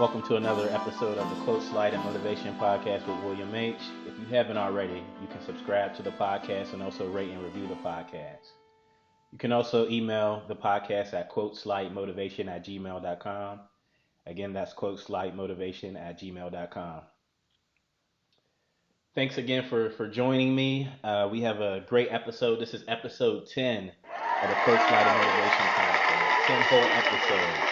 Welcome to another episode of the Quote Slide and Motivation Podcast with William H. If you haven't already, you can subscribe to the podcast and also rate and review the podcast. You can also email the podcast at quoteslidemotivation@gmail.com. Again, that's quoteslidemotivation@gmail.com. Thanks again for joining me. We have a great episode. This is episode 10 of the Quote Slide and Motivation Podcast. 10 whole episodes.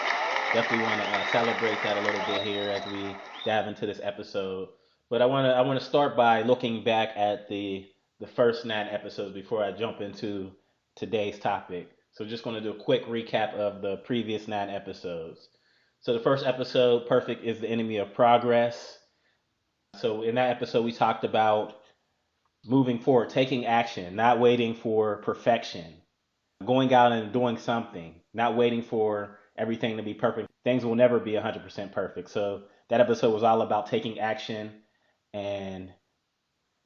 Definitely want to celebrate that a little bit here as we dive into this episode. But I want to start by looking back at the first 9 episodes before I jump into today's topic. So just going to do a quick recap of the previous 9 episodes. So the first episode, Perfect is the Enemy of Progress. So in that episode, we talked about moving forward, taking action, not waiting for perfection, going out and doing something, not waiting for everything to be perfect. Things will never be 100% perfect. So that episode was all about taking action and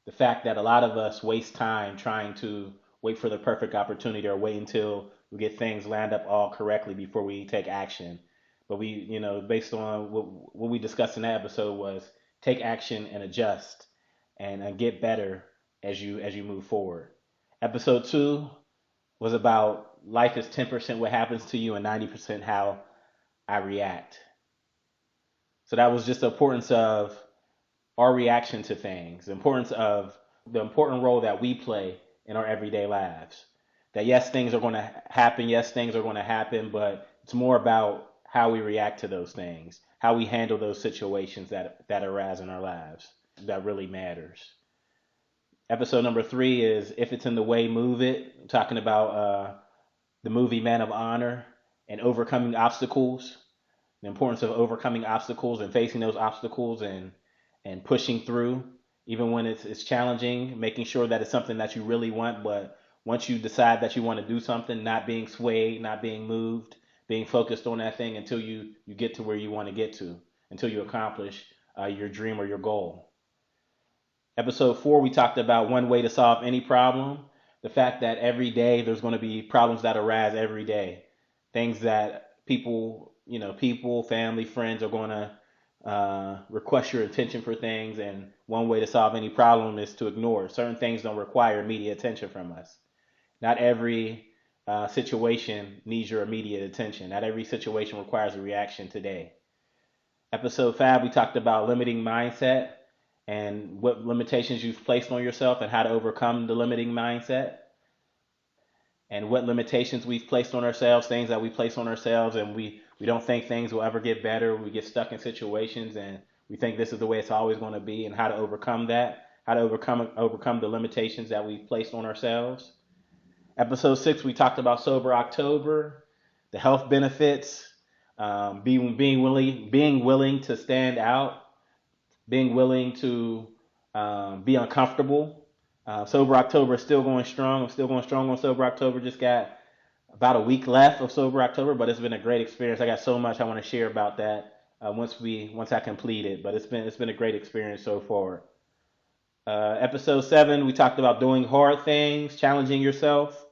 the fact that a lot of us waste time trying to wait for the perfect opportunity or wait until we get things lined up all correctly before we take action. But we, based on what we discussed in that episode was take action and adjust and get better as you move forward. Episode 2 was about life is 10% what happens to you and 90% how I react. So that was just the importance of our reaction to things, the importance of the important role that we play in our everyday lives. That yes, things are going to happen. Yes, things are going to happen, but it's more about how we react to those things, how we handle those situations that arise in our lives. That really matters. Episode number 3 is If It's in the Way, Move It. I'm talking about the movie Man of Honor and overcoming obstacles, the importance of overcoming obstacles and facing those obstacles and pushing through, even when it's challenging, making sure that it's something that you really want. But once you decide that you want to do something, not being swayed, not being moved, being focused on that thing until you get to where you want to get to, until you accomplish your dream or your goal. Episode 4, we talked about one way to solve any problem. The fact that every day there's going to be problems that arise every day. Things that people, family, friends are going to request your attention for things. And one way to solve any problem is to ignore. Certain things don't require immediate attention from us. Not every situation needs your immediate attention. Not every situation requires a reaction today. Episode 5, we talked about limiting mindset and what limitations you've placed on yourself and how to overcome the limiting mindset and what limitations we've placed on ourselves, things that we place on ourselves, and we don't think things will ever get better. We get stuck in situations and we think this is the way it's always going to be, and how to overcome that, how to overcome the limitations that we've placed on ourselves. Episode 6, we talked about Sober October, the health benefits, being willing to stand out, being willing to be uncomfortable. Sober October is still going strong. I'm still going strong on Sober October. Just got about a week left of Sober October, but it's been a great experience. I got so much I want to share about that once I complete it. But it's been a great experience so far. Episode 7, we talked about doing hard things, challenging yourself,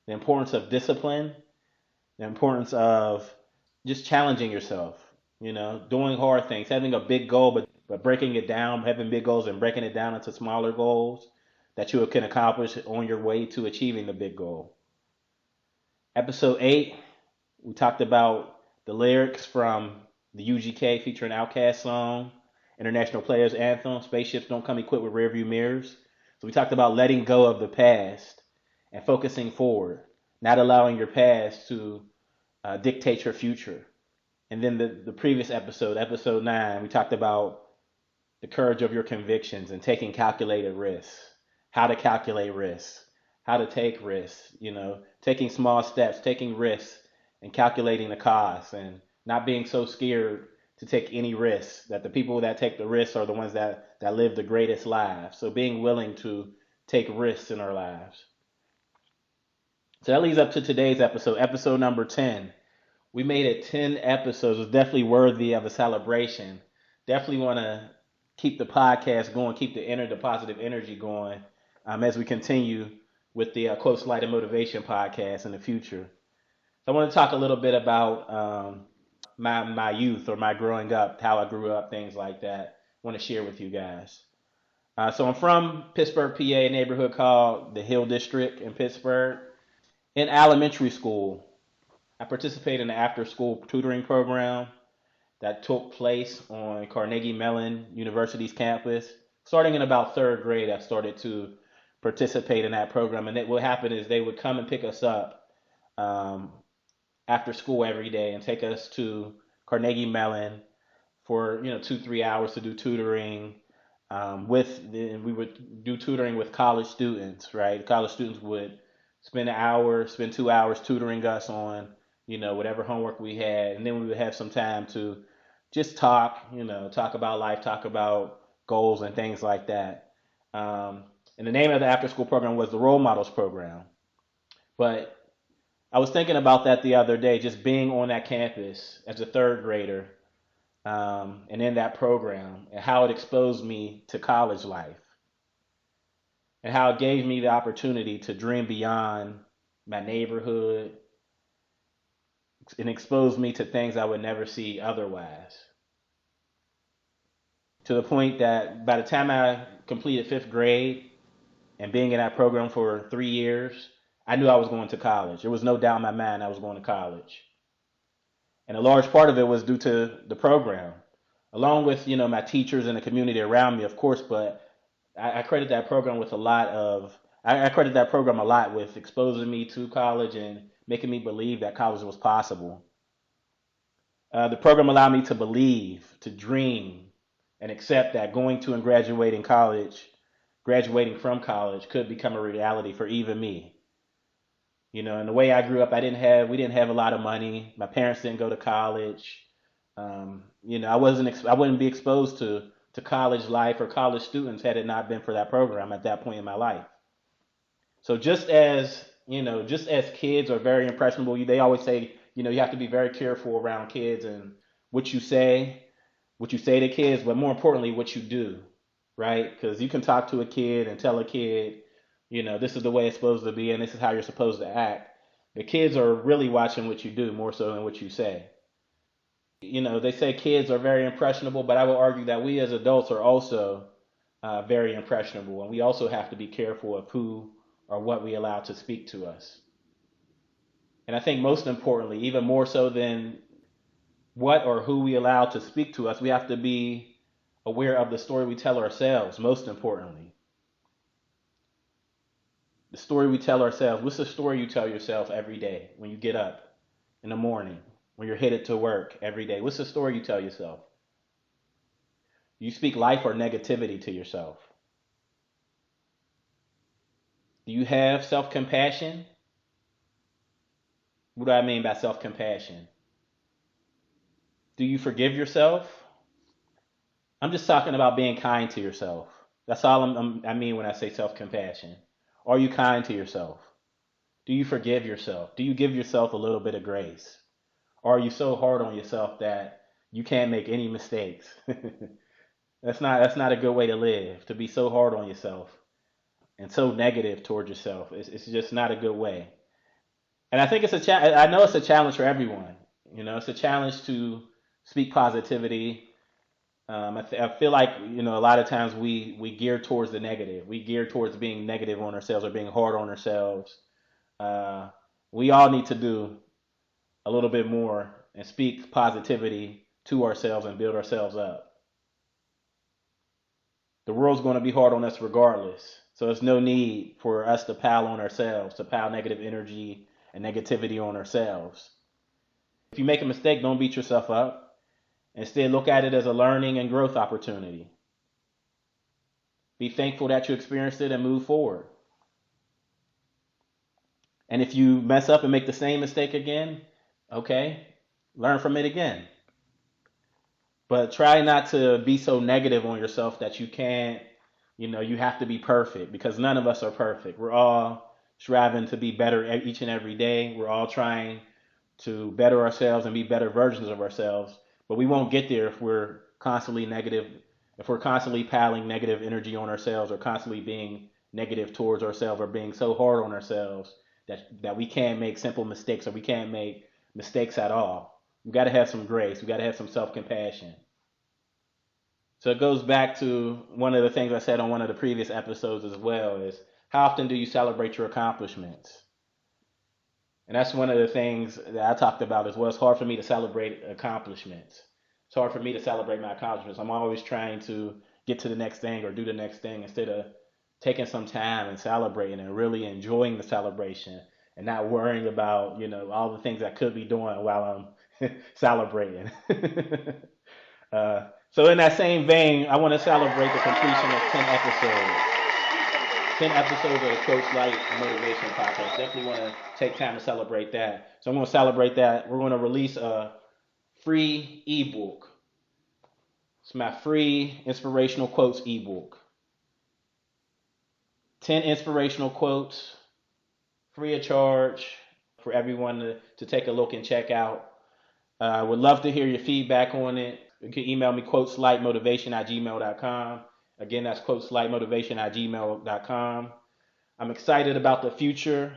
the importance of discipline, the importance of just challenging yourself. Doing hard things, having a big goal, but breaking it down, having big goals and breaking it down into smaller goals that you can accomplish on your way to achieving the big goal. Episode 8, we talked about the lyrics from the UGK featuring Outkast song, International Players Anthem, Spaceships Don't Come Equipped with Rearview Mirrors. So we talked about letting go of the past and focusing forward, not allowing your past to dictate your future. And then the previous episode, episode 9, we talked about the courage of your convictions and taking calculated risks, how to calculate risks, how to take risks, taking small steps, taking risks and calculating the costs and not being so scared to take any risks, that the people that take the risks are the ones that live the greatest lives. So being willing to take risks in our lives. So that leads up to today's episode number 10. We made it 10 episodes. It's definitely worthy of a celebration. Definitely want to keep the podcast going, keep the positive energy going as we continue with the Quote Slide and Motivation podcast in the future. So I want to talk a little bit about my youth or my growing up, how I grew up, things like that. I want to share with you guys. So I'm from Pittsburgh, PA, a neighborhood called the Hill District in Pittsburgh. In elementary school, I participated in the after-school tutoring program that took place on Carnegie Mellon University's campus. Starting in about third grade, I started to participate in that program. And what happened is they would come and pick us up um, after school every day and take us to Carnegie Mellon for 2-3 hours to do tutoring. We would do tutoring with college students, right? College students would spend an hour, spend 2 hours tutoring us on whatever homework we had, and then we would have some time to just talk, talk about life, talk about goals and things like that. Um, and the name of the after school program was the Role Models Program. But I was thinking about that the other day, just being on that campus as a third grader, and in that program, and how it exposed me to college life, and how it gave me the opportunity to dream beyond my neighborhood and exposed me to things I would never see otherwise. To the point that by the time I completed fifth grade and being in that program for 3 years, I knew I was going to college. There was no doubt in my mind I was going to college. And a large part of it was due to the program, along with my teachers and the community around me, of course. But I credit that program with a lot of I credit that program a lot with exposing me to college and making me believe that college was possible. The program allowed me to believe, to dream, and accept that going to and graduating from college could become a reality for even me. And the way I grew up, we didn't have a lot of money. My parents didn't go to college. I wouldn't be exposed to college life or college students had it not been for that program at that point in my life. So just as kids are very impressionable, they always say, you have to be very careful around kids and what you say, what you say to kids, but more importantly, what you do, right? Because you can talk to a kid and tell a kid, this is the way it's supposed to be and this is how you're supposed to act. The kids are really watching what you do more so than what you say. They say kids are very impressionable, but I will argue that we as adults are also very impressionable, and we also have to be careful of who or what we allow to speak to us. And I think most importantly, even more so than what or who we allow to speak to us, we have to be aware of the story we tell ourselves, most importantly. The story we tell ourselves. What's the story you tell yourself every day when you get up in the morning, when you're headed to work every day? What's the story you tell yourself? You speak life or negativity to yourself? Do you have self-compassion? What do I mean by self-compassion? Do you forgive yourself? I'm just talking about being kind to yourself. That's all I mean when I say self-compassion. Are you kind to yourself? Do you forgive yourself? Do you give yourself a little bit of grace? Or are you so hard on yourself that you can't make any mistakes? That's not a good way to live, to be so hard on yourself and so negative towards yourself. It's just not a good way. And I think I know it's a challenge for everyone. It's a challenge to speak positivity. I feel like a lot of times we gear towards the negative. We gear towards being negative on ourselves or being hard on ourselves. Uh, we all need to do a little bit more and speak positivity to ourselves and build ourselves up. The world's going to be hard on us regardless. So there's no need for us to pile on ourselves, to pile negative energy and negativity on ourselves. If you make a mistake, don't beat yourself up. Instead, look at it as a learning and growth opportunity. Be thankful that you experienced it and move forward. And if you mess up and make the same mistake again, okay, learn from it again. But try not to be so negative on yourself that you can't, you have to be perfect, because none of us are perfect. We're all striving to be better each and every day. We're all trying to better ourselves and be better versions of ourselves. But we won't get there if we're constantly negative, if we're constantly piling negative energy on ourselves or constantly being negative towards ourselves or being so hard on ourselves that we can't make simple mistakes or we can't make mistakes at all. We got to have some grace. We got to have some self-compassion. So it goes back to one of the things I said on one of the previous episodes as well is how often do you celebrate your accomplishments? And that's one of the things that I talked about as well. It's hard for me to celebrate accomplishments. It's hard for me to celebrate my accomplishments. I'm always trying to get to the next thing or do the next thing instead of taking some time and celebrating and really enjoying the celebration and not worrying about, all the things I could be doing while I'm celebrating. So in that same vein, I want to celebrate the completion of 10 episodes. 10 episodes of the Coach Light Motivation Podcast. Definitely want to take time to celebrate that. So I'm going to celebrate that. We're going to release a free ebook. It's my free inspirational quotes ebook. 10 inspirational quotes, free of charge for everyone to take a look and check out. I would love to hear your feedback on it. You can email me quoteslightmotivation@gmail.com. Again, that's quoteslightmotivation@gmail.com. I'm excited about the future.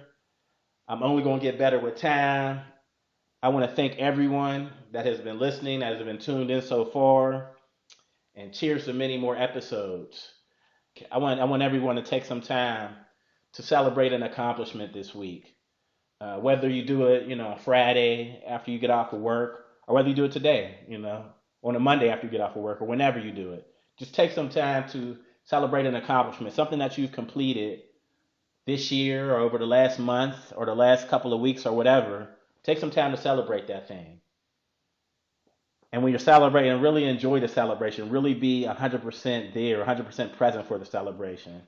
I'm only going to get better with time. I want to thank everyone that has been listening, that has been tuned in so far. And cheers to many more episodes. I want everyone to take some time to celebrate an accomplishment this week. Whether you do it, on Friday after you get off of work, or whether you do it today, on a Monday after you get off of work, or whenever you do it. Just take some time to celebrate an accomplishment, something that you've completed this year or over the last month or the last couple of weeks or whatever. Take some time to celebrate that thing. And when you're celebrating, really enjoy the celebration. Really be 100% there, 100% present for the celebration.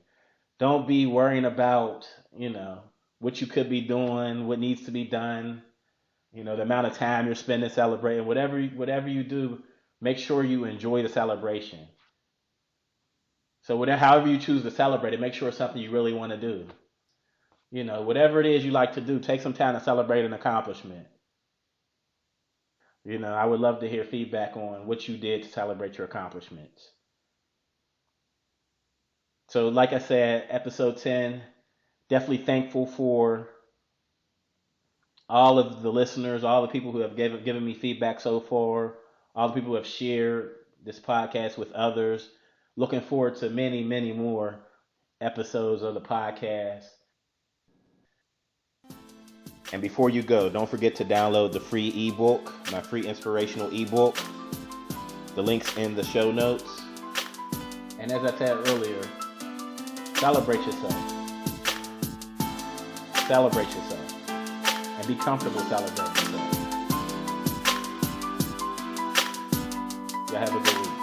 Don't be worrying about, what you could be doing, what needs to be done, the amount of time you're spending celebrating. Whatever you do, make sure you enjoy the celebration. So however you choose to celebrate it, make sure it's something you really want to do. Whatever it is you like to do, take some time to celebrate an accomplishment. I would love to hear feedback on what you did to celebrate your accomplishments. So like I said, episode 10, definitely thankful for all of the listeners, all the people who have given me feedback so far, all the people who have shared this podcast with others. Looking forward to many, many more episodes of the podcast. And before you go, don't forget to download the free ebook, my free inspirational ebook. The link's in the show notes. And as I said earlier, celebrate yourself. Celebrate yourself. And be comfortable celebrating yourself. Y'all have a good week.